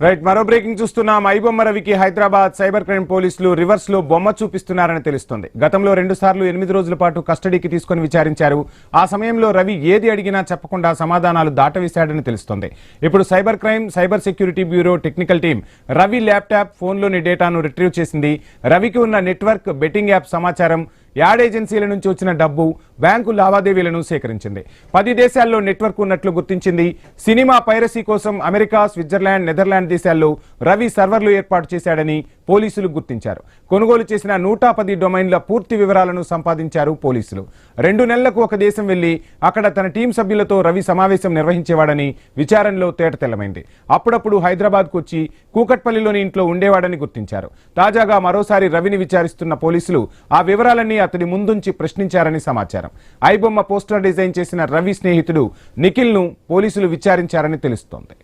Right, మరో breaking చూస్తున్నాం. ఐబొమ్మ రవికి హైదరాబాద్ సైబర్ క్రైమ్ పోలీసులు రివర్స్ లో బొమ్మ చూపిస్తున్నారని తెలుస్తోంది. గతంలో 2 సార్లు 8 రోజుల పాటు కస్టడీకి తీసుకుని విచారించారు. ఆ సమయంలో రవి ఏది అడిగినా చెప్పకుండా సమాధానాలు దాటవేశాడని తెలుస్తోంది. ఇప్పుడు cyber crime cyber security bureau technical team Ravi laptop ఫోన్లోని డేటాను రిట్రీవ్ చేసింది. రవికి ఉన్న నెట్వర్క్, బెట్టింగ్ యాప్ సమాచారం, యాడ్ ఏజెన్సీల నుంచి వచ్చిన డబ్బు, బ్యాంకు లావాదేవీలను సేకరించింది. 10 దేశాల్లో నెట్వర్క్ ఉన్నట్లు గుర్తించింది. సినిమా పైరసీ కోసం అమెరికా, స్విట్జర్లాండ్, నెదర్లాండ్ దేశాల్లో రవి సర్వర్లు ఏర్పాటు చేశాడని పోలీసులు గుర్తించారు. కొనుగోలు చేసిన 110 డొమైన్ల పూర్తి వివరాలను సంపాదించారు పోలీసులు. 2 నెలలకు ఒక దేశం వెళ్లి అక్కడ తన టీం సభ్యులతో రవి సమావేశం నిర్వహించేవాడని విచారణలో తేటతెల్లమైంది. అప్పుడప్పుడు హైదరాబాద్కు వచ్చి కూకట్పల్లిలోని ఇంట్లో ఉండేవాడని గుర్తించారు. తాజాగా మరోసారి రవిని విచారిస్తున్న పోలీసులు ఆ వివరాలన్నీ అతడి ముందుంచి ప్రశ్నించారని సమాచారం. ఐబొమ్మ పోస్టర్ డిజైన్ చేసిన రవి స్నేహితుడు నిఖిల్ ను పోలీసులు విచారించారని తెలుస్తోంది.